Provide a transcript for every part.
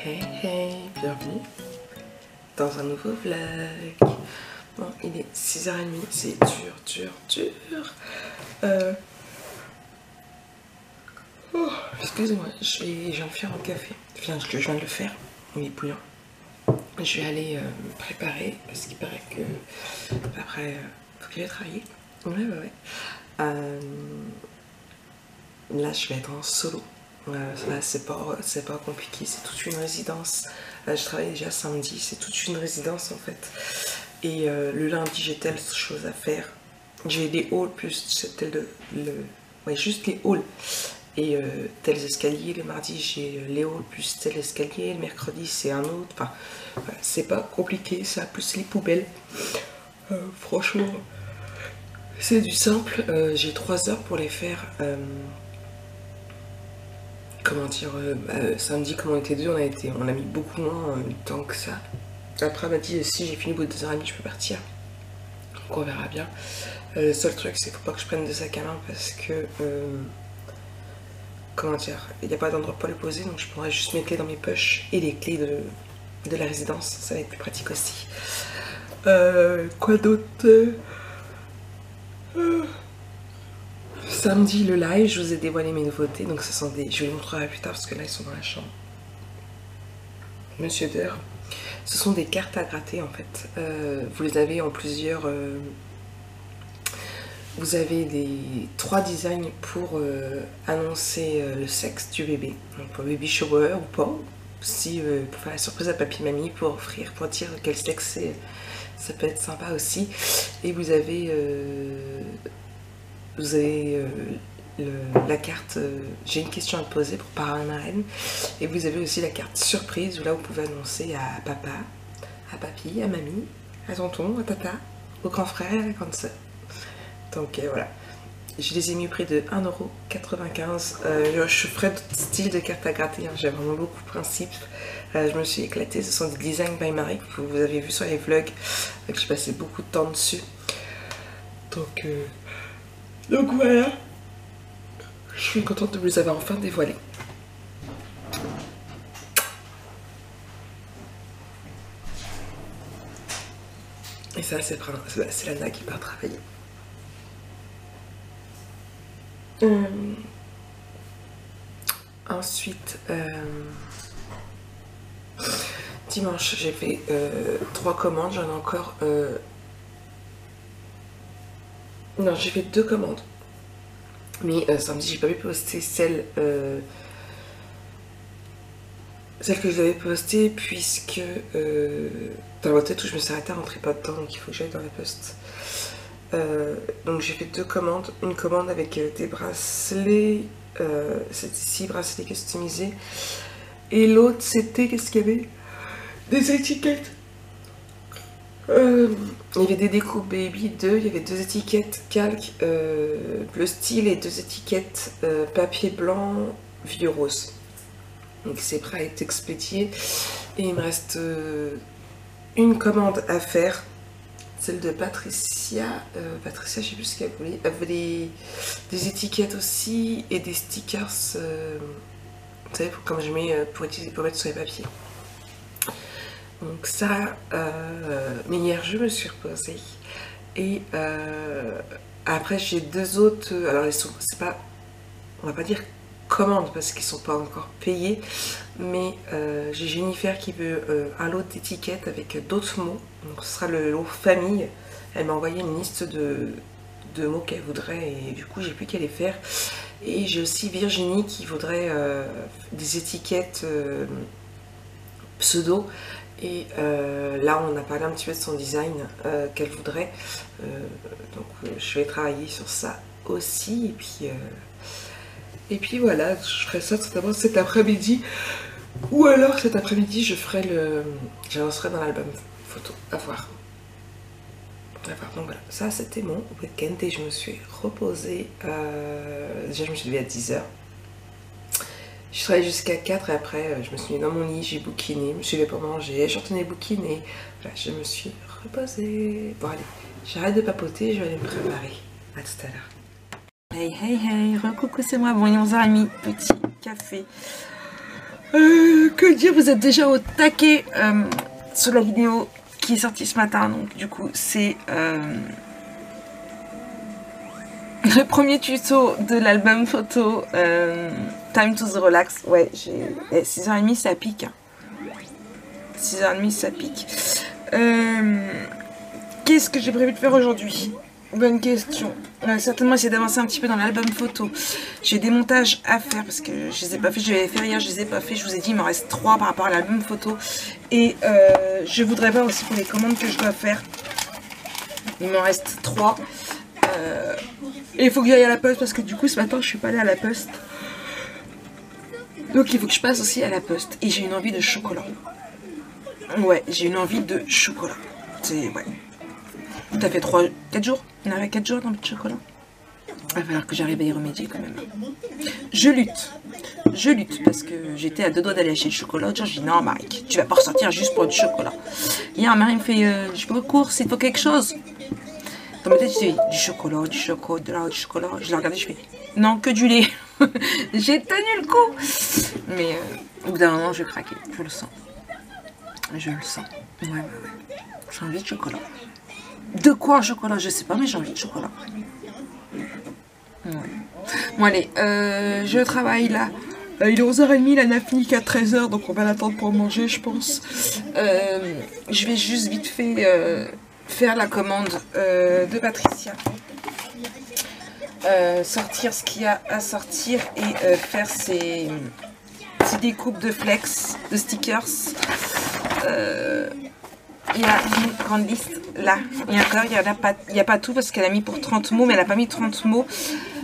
Hey hey, bienvenue dans un nouveau vlog. Bon, il est 6h30, c'est dur. Oh, excusez-moi, je viens de faire un café. Je viens de le faire, il est bouillant. Je vais aller me préparer parce qu'il paraît que après, faut que j'aille travailler. Ouais. Là, je vais être en solo. C'est pas compliqué, c'est toute une résidence. Je travaille déjà samedi, c'est toute une résidence en fait. Et le lundi, j'ai telle chose à faire. J'ai les halls plus juste les halls et tels escaliers. Le mardi, j'ai les halls plus tel escalier. Le mercredi, c'est un autre. Enfin, voilà, c'est pas compliqué, ça. Plus les poubelles. Franchement, c'est du simple. J'ai 3 heures pour les faire. Comment dire, samedi, comme on était deux, on a mis beaucoup moins de temps que ça. Après, elle m'a dit si j'ai fini au bout de 2h30, je peux partir. Donc on verra bien. Le seul truc, c'est qu'il faut pas que je prenne de sac à main parce que. Comment dire, il n'y a pas d'endroit pour les poser, donc je pourrais juste mes clés dans mes poches et les clés de la résidence. Ça va être plus pratique aussi. Quoi d'autre? Samedi, le live, je vous ai dévoilé mes nouveautés, donc ce sont des. Je vais vous montrer plus tard parce que là, ils sont dans la chambre. Monsieur Deur. Ce sont des cartes à gratter en fait. Vous les avez en plusieurs. Vous avez 3 designs pour annoncer le sexe du bébé. Donc pour baby shower ou pas. Si pour faire la surprise à papy mamie, pour offrir, pour dire quel sexe c'est, ça peut être sympa aussi. Et vous avez la carte j'ai une question à te poser pour parrain et marraine. Et vous avez aussi la carte surprise où là vous pouvez annoncer à papa, à papy, à mamie, à tonton, à tata, au grand frère et à la grande soeur. Donc voilà, je les ai mis au prix de 1,95 €. Je ferai d'autres styles de cartes à gratter, hein. J'ai vraiment beaucoup de principes. Je me suis éclatée, ce sont des designs by Marie que vous avez vu sur les vlogs, que j'ai passé beaucoup de temps dessus. Donc voilà, je suis contente de vous les avoir enfin dévoilés. Et ça, c'est Lana qui part travailler. Ensuite, dimanche, j'ai fait 3 commandes. J'en ai encore. Non, j'ai fait 2 commandes. Mais samedi, j'ai pas pu poster celle que je devais poster puisque dans la tête où je me suis arrêtée à rentrer pas dedans, donc il faut que j'aille dans la poste. Donc j'ai fait 2 commandes. Une commande avec des bracelets. C'était 6 bracelets customisés. Et l'autre, c'était, qu'est-ce qu'il y avait? Des étiquettes. Il y avait des découpes baby 2, il y avait 2 étiquettes calque bleu style et 2 étiquettes papier blanc vieux rose. Donc c'est prêt à être expédié. Et il me reste une commande à faire. Celle de Patricia. Patricia, je sais plus ce qu'elle voulait. Elle voulait des étiquettes aussi et des stickers. Vous savez, comme je mets pour mettre sur les papiers. Donc ça, mais hier je me suis reposée. Et après j'ai 2 autres. Alors c'est pas, on va pas dire commandes parce qu'ils sont pas encore payés. Mais j'ai Jennifer qui veut un lot d'étiquettes avec d'autres mots. Donc ce sera le lot famille. Elle m'a envoyé une liste de mots qu'elle voudrait et du coup j'ai plus qu'à les faire. Et j'ai aussi Virginie qui voudrait des étiquettes pseudo. Et là on a parlé un petit peu de son design qu'elle voudrait. Donc je vais travailler sur ça aussi. Et puis voilà, je ferai ça certainement cet après-midi. Ou alors cet après-midi, j'avancerai dans l'album photo. À voir. Donc voilà, ça c'était mon week-end et je me suis reposée. Déjà, je me suis levée à 10h. Je travaillais jusqu'à 4 et après, je me suis mis dans mon lit, j'ai bouquiné, je me suis levée pour manger, je retournais bouquiner. Voilà, je me suis reposée. Bon, allez, j'arrête de papoter, je vais aller me préparer. À tout à l'heure. Hey, hey, hey, recoucou, c'est moi. Bon, il est 11h30, petit café. Que dire, vous êtes déjà au taquet sur la vidéo qui est sortie ce matin. Donc du coup c'est le premier tuto de l'album photo Time to the Relax. Ouais, j'ai 6h30 ça pique. 6h30 ça pique. Qu'est-ce que j'ai prévu de faire aujourd'hui? Bonne question. On va certainement essayer d'avancer un petit peu dans l'album photo. J'ai des montages à faire parce que je les ai pas fait. Je vais les faire hier, je les ai pas fait. Je vous ai dit, il m'en reste 3 par rapport à l'album photo. Et je voudrais voir aussi pour les commandes que je dois faire. Il m'en reste 3. Et il faut que j'aille à la poste parce que du coup ce matin je suis pas allée à la poste. Donc il faut que je passe aussi à la poste. Et j'ai une envie de chocolat. Ouais, j'ai une envie de chocolat. C'est... ouais. T'as fait 4 jours? On avait 4 jours d'envie de chocolat. Il va falloir que j'arrive à y remédier quand même. Je lutte parce que j'étais à 2 doigts d'aller acheter le chocolat. Genre, je dis non, Marie, tu vas pas ressortir juste pour du chocolat. Hier, Marie me fait je peux aux courses, il faut quelque chose. Dans ma tête, je dis du chocolat, du chocolat, du chocolat. Je l'ai regardé, je fais non, que du lait. J'ai tenu le coup. Mais au bout d'un moment, je vais craquer. Je le sens. Je le sens. Ouais. J'ai envie de chocolat. De quoi un chocolat? Je sais pas, mais j'ai envie de chocolat. Ouais. Bon allez, je travaille là. Il est 11h30, la n'a fini qu'à 13h, donc on va l'attendre pour manger, je pense. Je vais juste vite fait faire la commande de Patricia. Sortir ce qu'il y a à sortir et faire ses découpes de flex, de stickers. Il y a une grande liste là. Et encore, il n'y a pas tout parce qu'elle a mis pour 30 mots, mais elle n'a pas mis 30 mots.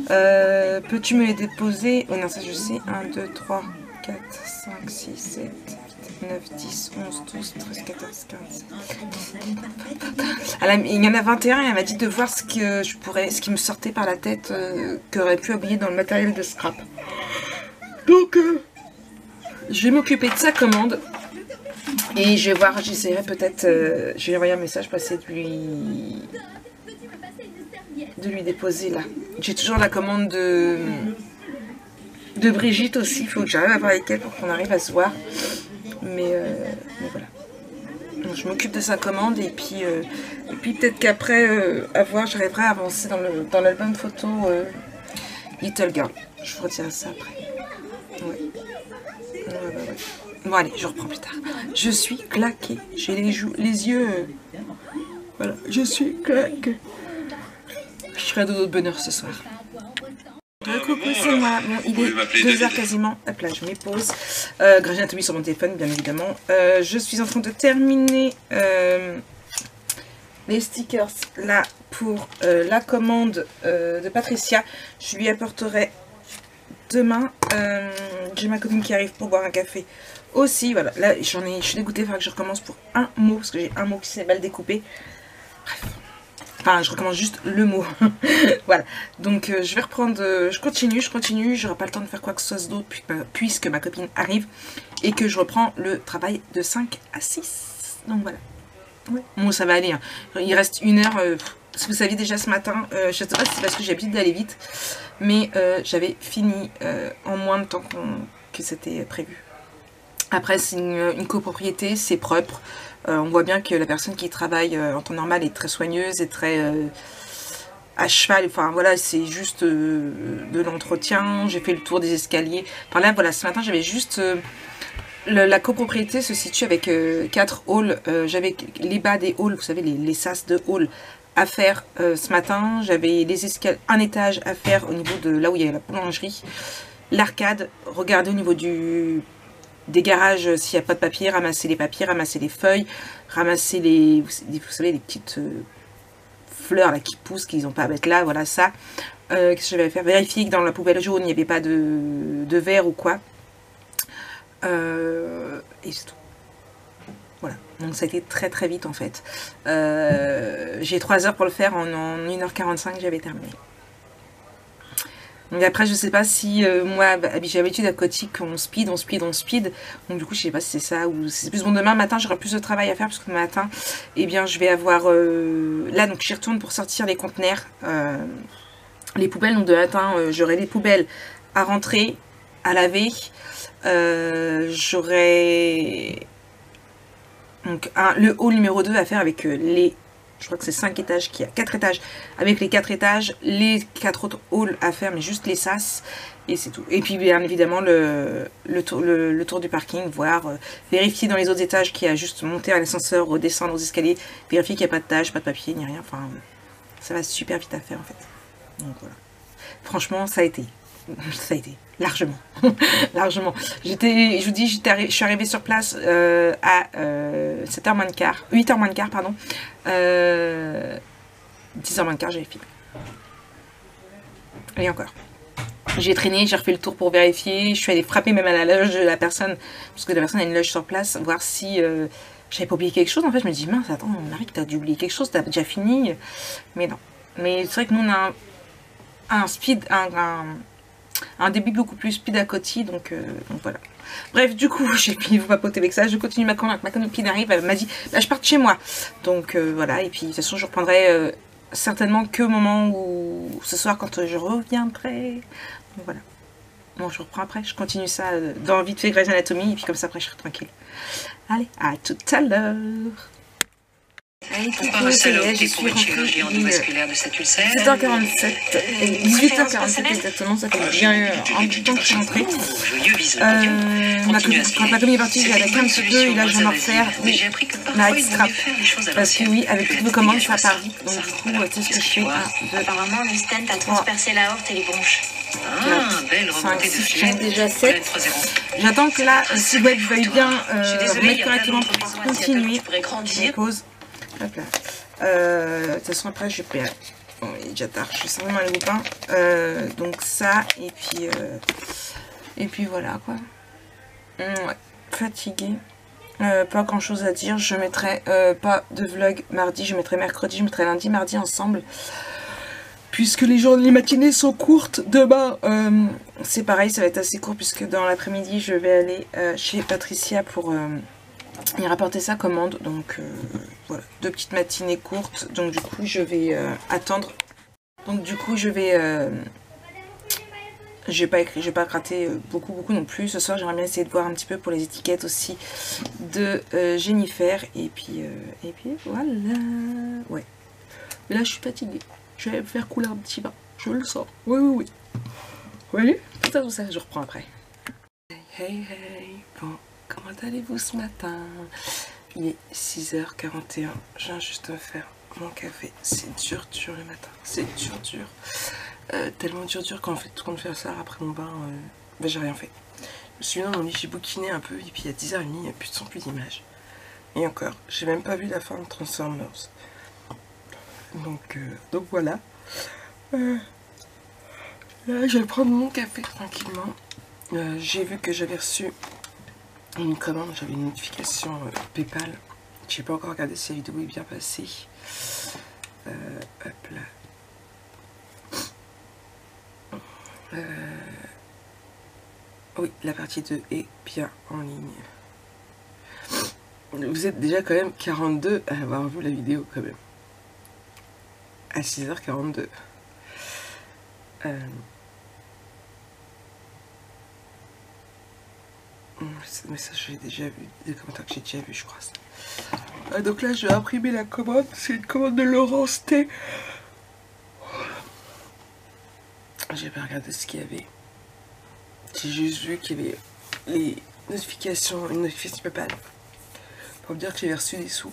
Peux-tu me les déposer? Oh non, ça je sais. 1, 2, 3, 4, 5, 6, 7, 8, 9, 10, 11, 12, 13, 14, 15. Il y en a 21 et elle m'a dit de voir ce qui me sortait par la tête qu'aurait pu oublier dans le matériel de scrap. Donc, je vais m'occuper de sa commande. Et je vais voir, j'essaierai peut-être, je vais envoyer un message pour essayer de lui déposer là. J'ai toujours la commande de Brigitte aussi, il faut que j'arrive à voir avec elle pour qu'on arrive à se voir. Mais voilà. Donc, je m'occupe de sa commande et puis peut-être qu'après, à voir, j'arriverai à avancer dans l'album photo Little Girl. Je vous retiens ça après. Ouais. Bon allez, je reprends plus tard. Je suis claquée. J'ai les yeux... voilà, je suis claquée. Je serai de d'autres bonheur ce soir. Coucou, c'est moi. Bon, il est 2h quasiment. Hop là, je mets pause. Grâce à Tommy sur mon téléphone, bien évidemment. Je suis en train de terminer les stickers là pour la commande de Patricia. Je lui apporterai demain. J'ai ma copine qui arrive pour boire un café aussi. Voilà, là je suis dégoûtée, il faudra que je recommence pour un mot parce que j'ai un mot qui s'est mal découpé. Bref. Enfin, je recommence juste le mot. Voilà. Donc, je vais reprendre... je continue. J'aurai pas le temps de faire quoi que ce soit d'autre puisque ma copine arrive. Et que je reprends le travail de 5 à 6. Donc, voilà. Ouais. Bon, ça va aller. Hein. Il reste 1 heure. Si vous saviez déjà ce matin, je sais pas si c'est parce que j'ai l'habitude d'aller vite. Mais j'avais fini en moins de temps que c'était prévu. Après, c'est une copropriété, c'est propre. On voit bien que la personne qui travaille en temps normal est très soigneuse et très à cheval. Enfin voilà, c'est juste de l'entretien. J'ai fait le tour des escaliers. Enfin là, voilà, ce matin, j'avais juste... la copropriété se situe avec 4 halls. J'avais les bas des halls, vous savez, les sas de hall à faire ce matin. J'avais un étage à faire au niveau de là où il y a la boulangerie. L'arcade, regardez au niveau des garages s'il n'y a pas de papier, ramasser les papiers, ramasser les feuilles, ramasser vous savez, les petites fleurs là qui poussent, qu'ils n'ont pas à mettre là, voilà ça. Qu'est-ce que j'avais à faire? Vérifier que dans la poubelle jaune, il n'y avait pas de verre ou quoi. Et c'est tout. Voilà, donc ça a été très très vite en fait. J'ai 3 heures pour le faire, en 1h45 j'avais terminé. Donc après je sais pas si moi j'ai l'habitude à Cotique on speed. Donc du coup je sais pas si c'est ça ou si c'est plus bon. Demain matin j'aurai plus de travail à faire parce que le matin eh bien je vais avoir là donc j'y retourne pour sortir les conteneurs, les poubelles. Donc de matin j'aurai les poubelles à rentrer, à laver. J'aurai donc le hall numéro 2 à faire avec les, je crois que c'est 5 étages, qui a 4 étages, avec les 4 étages, les 4 autres halls à faire, mais juste les sas, et c'est tout. Et puis bien évidemment le tour du parking, voir, vérifier dans les autres étages qu'il y a juste monter à l'ascenseur, redescendre aux escaliers, vérifier qu'il n'y a pas de tâches, pas de papier, ni rien, enfin ça va super vite à faire en fait. Donc voilà. Franchement, ça a été largement. Largement. Je vous dis, je suis arrivée sur place à 7h moins de quart, 8h moins de quart, pardon. 10h moins de quart, j'avais fini. Et encore. J'ai traîné, j'ai refait le tour pour vérifier. Je suis allée frapper même à la loge de la personne, parce que la personne a une loge sur place, voir si j'avais pas oublié quelque chose. En fait, je me dis, mince, attends, Marie, t'as dû oublier quelque chose, t'as déjà fini. Mais non. Mais c'est vrai que nous, on a un speed, un débit beaucoup plus speed à côté, donc voilà. Bref, du coup, j'ai fini de vous papoter avec ça. Je continue ma commande. Ma copine arrive, elle m'a dit, bah, je pars de chez moi. Donc voilà, et puis de toute façon, je reprendrai certainement que au moment où, ce soir, quand je reviendrai. Donc voilà. Bon, je reprends après, je continue ça dans vite fait Grey's Anatomy, et puis comme ça, après, je serai tranquille. Allez, à tout à l'heure. Allez, Pourquoi ça y est, je suis rentrée. 18h47, 18h47 exactement, ça fait bien un bout de temps que je suis rentrée. Ma copine est partie, j'ai attaqué un petit peu, et là je viens de refaire la extra. Parce que oui, avec toutes vos commandes, ça part vite, donc du coup, c'est ce que je fais. Apparemment, le stent a transpercé l'aorte et les bronches. Ah, belle remontée de filet. Déjà 7. J'attends que là, si web veuille bien remettre correctement pour pouvoir continuer. Je pause. Hop là. De toute façon, après, je vais. Bon, il est déjà tard, je suis simplement les copains. Donc, ça, et puis voilà quoi. Ouais, fatiguée. Pas grand chose à dire. Je mettrai pas de vlog mardi, je mettrai mercredi, je mettrai lundi, mardi ensemble. Puisque les matinées sont courtes, demain c'est pareil, ça va être assez court puisque dans l'après-midi je vais aller chez Patricia pour y rapporter sa commande. Donc voilà, 2 petites matinées courtes. Donc du coup je vais attendre. Donc du coup je vais pas gratter beaucoup non plus. Ce soir j'aimerais bien essayer de voir un petit peu pour les étiquettes aussi de Jennifer. Et puis voilà. Ouais. Mais là je suis fatiguée. Je vais me faire couler un petit bain. Je le sens. Oui. Vous voyez? Tout ça, je reprends après. Hey. Bon, comment allez-vous ce matin? Il est 6h41. Je viens juste de faire mon café. C'est dur le matin. C'est dur. Tellement dur quand on fait ça après mon bain. Ben, j'ai rien fait. Je suis dans mon lit, j'ai bouquiné un peu. Et puis à 10h30, il n'y a plus de son, plus d'image. Et encore, j'ai même pas vu la fin de Transformers. Donc voilà. Là, je vais prendre mon café tranquillement. J'ai vu que j'avais reçu une commande, j'avais une notification PayPal. J'ai pas encore regardé si la vidéo est bien passée. Hop là. Oui, la partie 2 est bien en ligne. Vous êtes déjà quand même 42 à avoir vu la vidéo quand même. À 6h42. Mais ça, j'ai déjà vu des commentaires que j'ai déjà vu, je crois. Donc là, je vais imprimer la commande. C'est une commande de Laurence T. J'ai pas regardé ce qu'il y avait. J'ai juste vu qu'il y avait les notifications, une notification PayPal pour me dire que j'avais reçu des sous.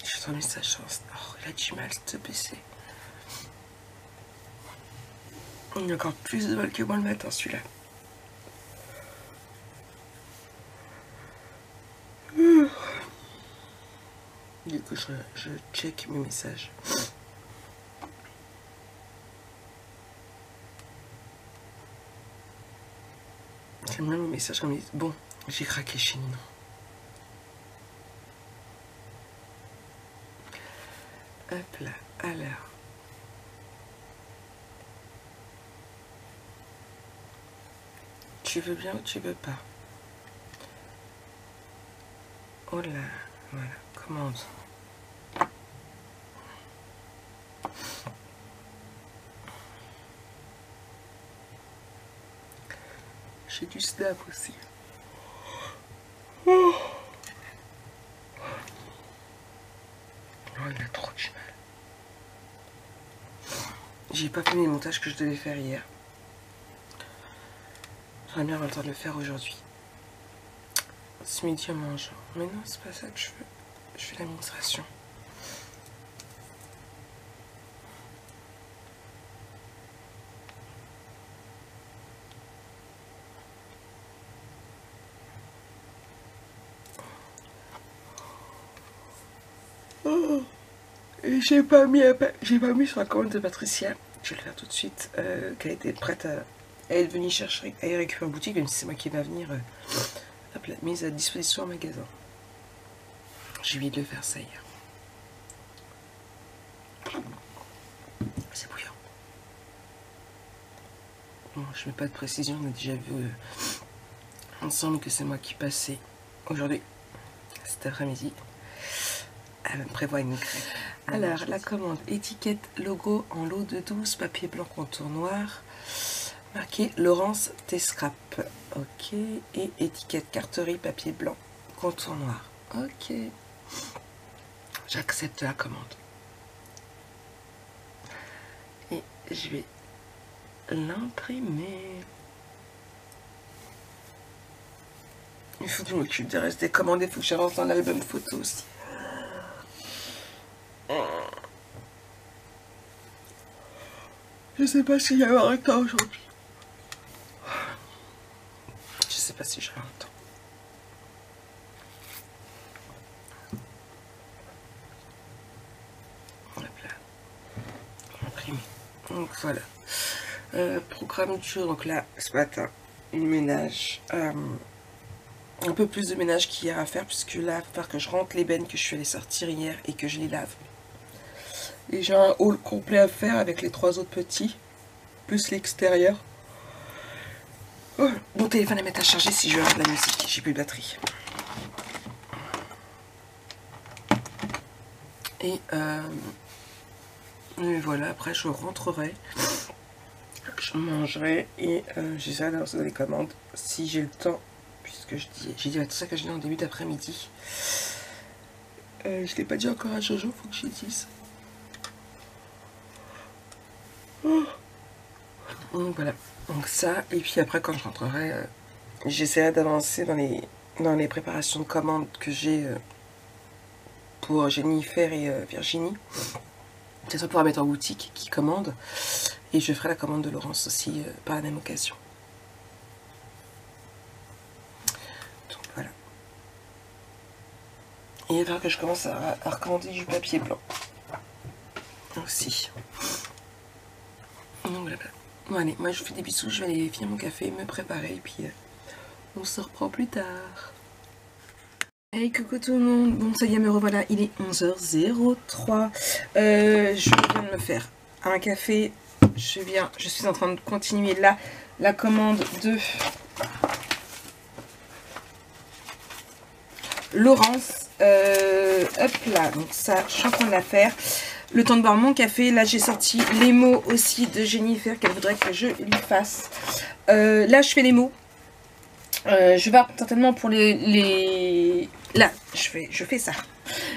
J'ai trop mis sa chance. Oh, il a du mal, ce PC. Il a encore plus de mal que moi le matin, celui-là. Du coup, je check mes messages. J'aime bien mes messages comme ils disent. Bon, j'ai craqué chez Ninon. Hop là, alors. Tu veux bien ou tu veux pas? Oh là, voilà, commande. J'ai du snap aussi. Oh, il a trop du mal. J'ai pas fini le montage que je devais faire hier. J'aimerais bien avoir le temps de le faire aujourd'hui. Ce midi on mange. Mais non, c'est pas ça que je veux. Je fais l'administration. Oh, j'ai pas mis sur la commande de Patricia. Je vais le faire tout de suite. Qu'elle était prête à elle venir chercher, à y récupérer en boutique, même si c'est moi qui va venir. Hop là, mise à disposition en magasin. J'ai oublié de le faire ça hier. C'est bouillant. Bon, je mets pas de précision, on a déjà vu ensemble que c'est moi qui passais aujourd'hui, cet après-midi. Elle me prévoit une crêpe. Alors, la commande étiquette logo en lot de 12, papier blanc contour noir, marqué Laurence T-Scrap. Ok. Et étiquette carterie, papier blanc, contour noir. Ok. J'accepte la commande. Et je vais l'imprimer. Il faut que je m'occupe du reste des commandes. Il faut que j'avance dans l'album photo aussi. Je sais pas s'il y aura un temps aujourd'hui. Je sais pas si j'aurai un temps. Hop là. Imprimé. Donc voilà. Programme du jour. Donc là, ce matin, une ménage. Un peu plus de ménage qu'il y a à faire, puisque là, il va falloir que je rentre les bennes que je suis allée sortir hier et que je les lave. Et j'ai un haul complet à faire avec les 3 autres petits, plus l'extérieur. Oh, mon téléphone à mettre à charger si je veux avoir de la musique, j'ai plus de batterie. Et voilà, après je rentrerai, je mangerai et j'essaierai d'avancer dans les commandes si j'ai le temps, puisque j'ai dit tout ça que je dis en début d'après-midi. Je l'ai pas dit encore à Jojo, faut que je dise. Oh. Donc voilà, donc ça, et puis après quand je rentrerai, j'essaierai d'avancer dans les préparations de commandes que j'ai pour Jennifer et Virginie. C'est ça pour mettre en boutique qui commande, et je ferai la commande de Laurence aussi par la même occasion. Donc voilà. Et il va falloir que je commence à recommander du papier blanc aussi. Donc voilà. Bon allez, moi je vous fais des bisous, je vais aller finir mon café, me préparer, et puis on se reprend plus tard. Hey coucou tout le monde, bon ça y est me revoilà, il est 11h03, je viens de me faire un café, je suis en train de continuer là, la commande de Laurence, hop là, donc ça je suis en train de la faire. Le temps de boire mon café, là j'ai sorti les mots aussi de Jennifer qu'elle voudrait que je lui fasse. Là je fais les mots. Je vais certainement pour là je fais ça.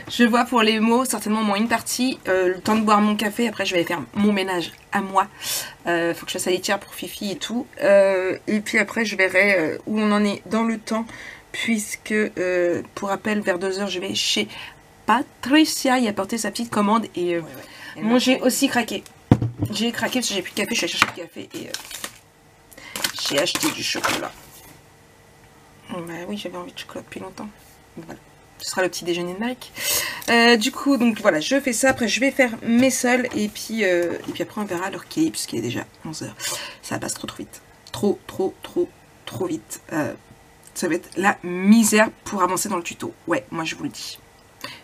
Je vois pour les mots certainement moins une partie. Le temps de boire mon café, après je vais aller faire mon ménage à moi. Faut que je fasse la litière pour Fifi et tout. Et puis après je verrai où on en est dans le temps. Puisque pour rappel vers 2h je vais chez Patricia y apporter sa petite commande. Et moi j'ai aussi craqué. J'ai craqué parce que j'ai plus de café. Je suis allée chercher du café et j'ai acheté du chocolat. Bah oui, j'avais envie de chocolat depuis longtemps. Voilà. Ce sera le petit déjeuner de Mike. Du coup, donc voilà, je fais ça. Après, je vais faire mes sols. Et puis après, on verra l'heure qu'il est, puisqu'il est déjà 11h. Ça passe trop vite. Trop vite. Ça va être la misère pour avancer dans le tuto. Ouais, moi, je vous le dis.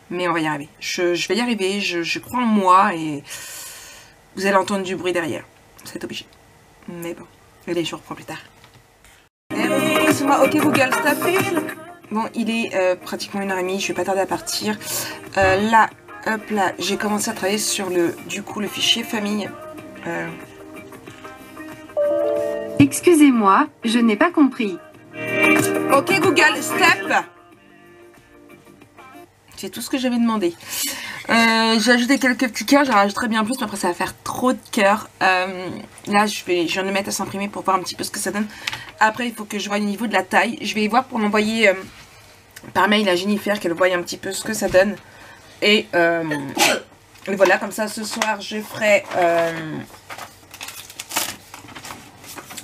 Mais on va y arriver. Je vais y arriver. Je crois en moi. Et vous allez entendre du bruit derrière. C'est obligé. Mais bon. Allez, je vous reprends plus tard. Ok Google, stop. Bon, il est pratiquement 1h30, je vais pas tarder à partir. Là, hop là, j'ai commencé à travailler sur le fichier famille. Excusez-moi, je n'ai pas compris. Ok Google, stop. C'est tout ce que j'avais demandé. J'ai ajouté quelques petits cœurs, j'en rajouterai bien plus, mais après ça va faire trop de cœurs. Là je viens de le mettre à s'imprimer pour voir un petit peu ce que ça donne. Après il faut que je voie au niveau de la taille. Je vais voir pour l'envoyer par mail à Jennifer, qu'elle voie un petit peu ce que ça donne. Et voilà, comme ça ce soir je ferai...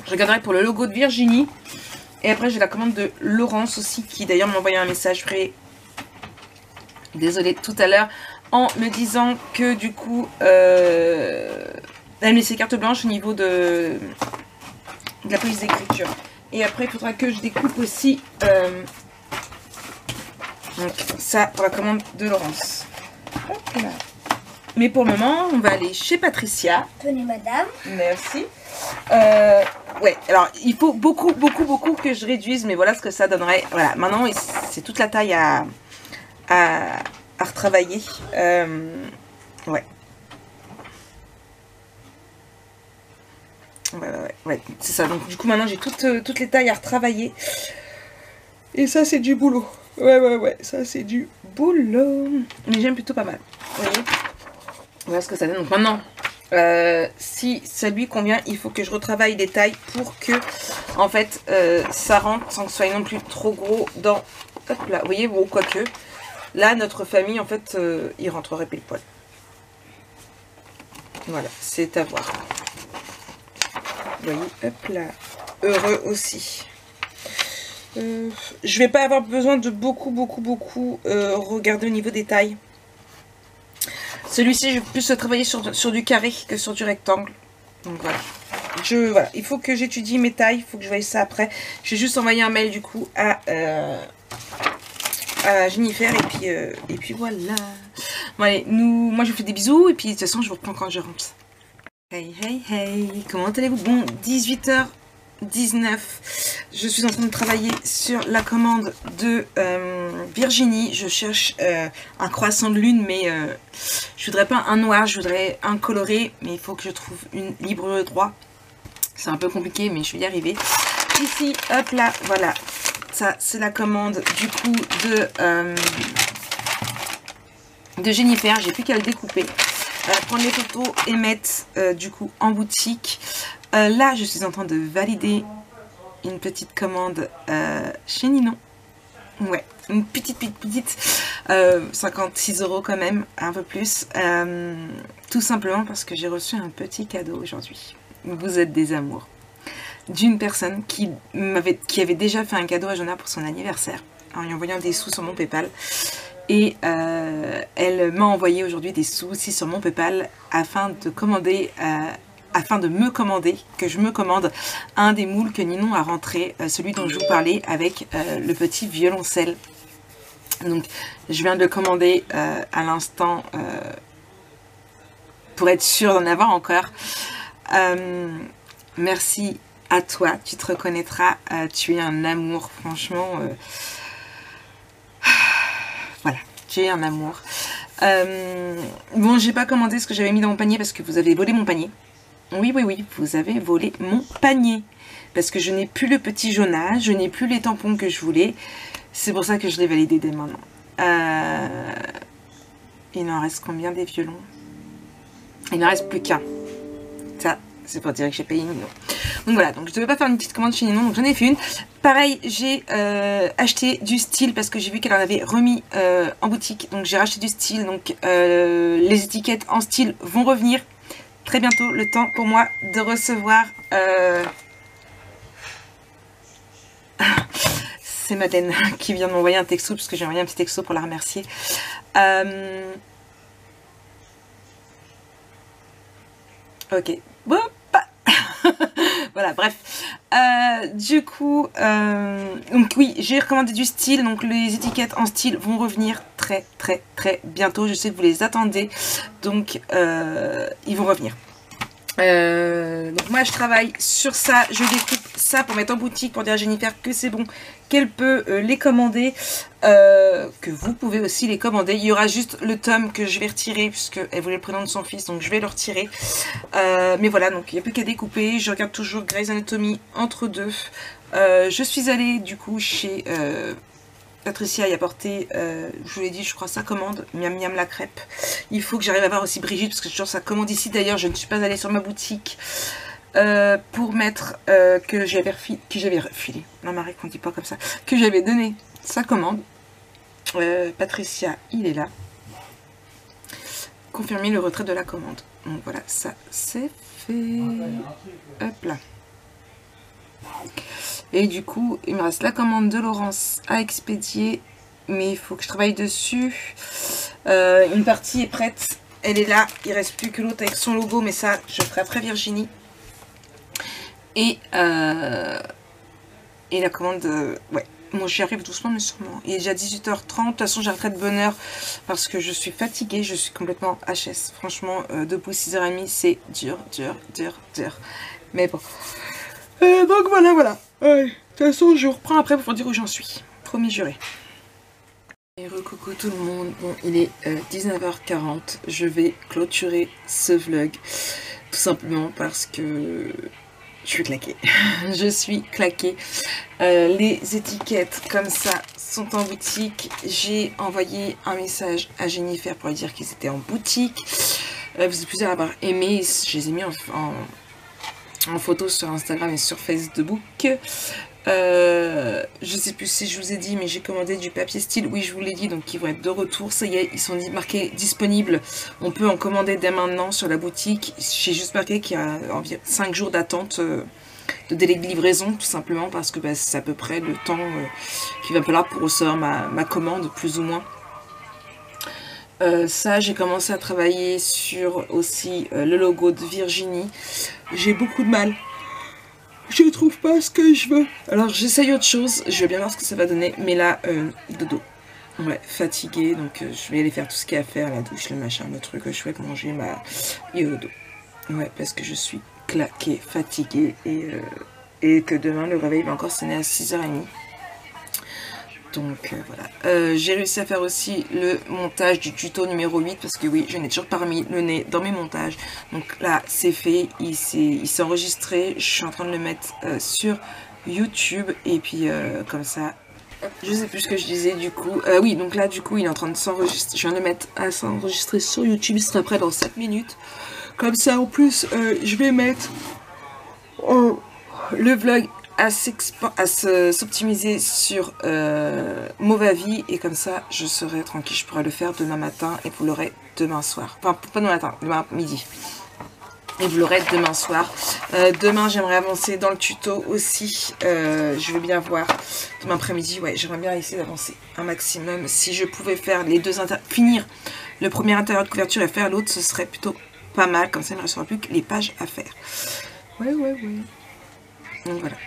je regarderai pour le logo de Virginie. Et après j'ai la commande de Laurence aussi, qui d'ailleurs m'a envoyé un message. Désolée tout à l'heure, en me disant que du coup elle a mis ses cartes blanches au niveau de la police d'écriture. Et après il faudra que je découpe aussi donc ça pour la commande de Laurence. Hop là. Mais pour le moment on va aller chez Patricia. Tenez madame. Merci. Ouais, alors il faut beaucoup que je réduise, mais voilà ce que ça donnerait. Voilà, maintenant c'est toute la taille à retravailler. Ouais. Ouais, c'est ça. Donc du coup maintenant j'ai toutes les tailles à retravailler. Et ça c'est du boulot. Ouais, ça c'est du boulot. Mais j'aime plutôt pas mal. Vous voyez? Voilà ce que ça donne. Donc maintenant, si ça lui convient, il faut que je retravaille les tailles pour que en fait ça rentre sans que ce soit non plus trop gros dans... Hop là, vous voyez, bon, quoique là notre famille en fait il rentrerait pile poil. Voilà, c'est à voir. Vous voyez, hop là, heureux aussi. Je vais pas avoir besoin de beaucoup regarder au niveau des tailles. Celui-ci, je vais plus travailler sur du carré que sur du rectangle. Donc voilà. Voilà. Il faut que j'étudie mes tailles. Il faut que je voie ça après. Je vais juste envoyer un mail du coup à Jennifer. Et puis voilà. Bon allez, moi je vous fais des bisous. Et puis de toute façon, je vous reprends quand je rentre. Hey. Comment allez-vous? Bon, 18h19. Je suis en train de travailler sur la commande de Virginie. Je cherche un croissant de lune, mais je voudrais pas un noir, je voudrais un coloré, mais il faut que je trouve une libre droit. C'est un peu compliqué, mais je vais y arriver. Ici, hop là, voilà. Ça, c'est la commande du coup de Jennifer. J'ai plus qu'à le découper. Prendre les photos et mettre du coup en boutique. Là, je suis en train de valider une petite commande chez Ninon. Ouais, une petite 56 € quand même, un peu plus. Tout simplement parce que j'ai reçu un petit cadeau aujourd'hui. Vous êtes des amours. D'une personne qui avait déjà fait un cadeau à Jonah pour son anniversaire, en lui envoyant des sous sur mon PayPal. Et elle m'a envoyé aujourd'hui des sous aussi sur mon PayPal afin de me commander, que je me commande un des moules que Ninon a rentré, celui dont je vous parlais avec le petit violoncelle. Donc je viens de le commander à l'instant pour être sûre d'en avoir encore. Merci à toi, tu te reconnaîtras, tu es un amour, franchement. Voilà, tu es un amour. Bon, j'ai pas commandé ce que j'avais mis dans mon panier parce que vous avez volé mon panier. Oui, vous avez volé mon panier. Parce que je n'ai plus le petit Jonah, je n'ai plus les tampons que je voulais. C'est pour ça que je l'ai validé dès maintenant. Il en reste combien des violons? Il n'en reste plus qu'un. Ça, c'est pour dire que j'ai payé Ninon. Donc voilà, donc je ne devais pas faire une petite commande chez Ninon, donc j'en ai fait une. Pareil, j'ai acheté du style parce que j'ai vu qu'elle en avait remis en boutique. Donc j'ai racheté du style, donc les étiquettes en style vont revenir très bientôt. Le temps pour moi de recevoir... C'est Madeleine qui vient de m'envoyer un texto, parce que j'ai envoyé un petit texto pour la remercier. Ok, bon, voilà, bref. Du coup, donc oui, j'ai recommandé du style, donc les étiquettes en style vont revenir très bientôt. Je sais que vous les attendez, donc ils vont revenir. Donc moi je travaille sur ça, je découpe ça pour mettre en boutique, pour dire à Jennifer que c'est bon, qu'elle peut les commander, que vous pouvez aussi les commander. Il y aura juste le tome que je vais retirer puisqu'elle voulait le prénom de son fils, donc je vais le retirer. Mais voilà, donc il n'y a plus qu'à découper. Je regarde toujours Grey's Anatomy entre deux. Je suis allée du coup chez Patricia y apporter, je vous l'ai dit, je crois sa commande, miam miam la crêpe. Il faut que j'arrive à voir aussi Brigitte parce que j'ai toujours sa commande ici. D'ailleurs, je ne suis pas allée sur ma boutique pour mettre que j'avais refilé. Non, Marie, qu'on dit pas comme ça. Que j'avais donné sa commande. Patricia, il est là. Confirmer le retrait de la commande. Donc voilà, ça c'est fait. Hop là. Et du coup, il me reste la commande de Laurence à expédier. Mais il faut que je travaille dessus. Une partie est prête. Elle est là. Il ne reste plus que l'autre avec son logo. Mais ça, je ferai après Virginie. Et la commande... ouais. Bon, j'y arrive doucement mais sûrement. Il est déjà 18h30. De toute façon, j'arrêterai de bonne heure parce que je suis fatiguée. Je suis complètement HS. Franchement, debout 6h30, c'est dur. Mais bon. Donc voilà. De toute façon, je vous reprends après pour vous dire où j'en suis. Promis juré. Et recoucou tout le monde. Bon, il est 19h40. Je vais clôturer ce vlog. Tout simplement parce que... je suis claquée. Je suis claquée. Les étiquettes comme ça sont en boutique. J'ai envoyé un message à Jennifer pour lui dire qu'ils étaient en boutique. Vous êtes plusieurs à avoir aimé. Je les ai mis en photo sur Instagram et sur Facebook. Je sais plus si je vous ai dit, mais j'ai commandé du papier style. Oui, je vous l'ai dit, donc ils vont être de retour. Ça y est, ils sont marqués disponibles. On peut en commander dès maintenant sur la boutique. J'ai juste marqué qu'il y a environ 5 jours d'attente de délai de livraison, tout simplement parce que bah, c'est à peu près le temps qu'il va falloir pour recevoir ma commande, plus ou moins. Ça, j'ai commencé à travailler sur aussi le logo de Virginie. J'ai beaucoup de mal. Je trouve pas ce que je veux. Alors j'essaye autre chose. Je vais bien voir ce que ça va donner. Mais là, dodo. Ouais, fatiguée. Donc je vais aller faire tout ce qu'il y a à faire. La douche, le machin, le truc. Je vais manger et dodo. Ouais, parce que je suis claquée, fatiguée. Et que demain, le réveil va encore sonner à 6h30. Donc voilà, j'ai réussi à faire aussi le montage du tuto numéro 8 parce que oui, je n'ai toujours pas remis le nez dans mes montages. Donc là, c'est fait, il s'est enregistré, je suis en train de le mettre sur YouTube et puis comme ça, je sais plus ce que je disais du coup. Oui, donc là du coup, il est en train de s'enregistrer, je viens de le mettre à s'enregistrer sur YouTube, il sera prêt dans 7 minutes. Comme ça, en plus, je vais mettre le vlog à s'optimiser sur Movavi et comme ça je serai tranquille, je pourrai le faire demain matin et vous l'aurez demain soir, enfin pas demain matin, demain midi et vous l'aurez demain soir. Demain j'aimerais avancer dans le tuto aussi, je vais bien voir demain après-midi, ouais j'aimerais bien essayer d'avancer un maximum. Si je pouvais faire les deux finir le premier intérieur de couverture et faire l'autre, ce serait plutôt pas mal, comme ça il ne restera plus que les pages à faire. Ouais donc voilà,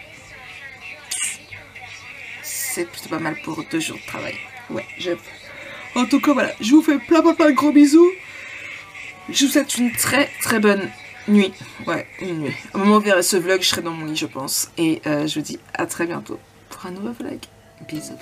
c'est plutôt pas mal pour 2 jours de travail. Ouais, j'avoue. En tout cas, voilà, je vous fais plein de gros bisous. Je vous souhaite une très bonne nuit. Ouais, une nuit. Au moment où vous verrez ce vlog, je serai dans mon lit, je pense. Et je vous dis à très bientôt pour un nouveau vlog. Bisous.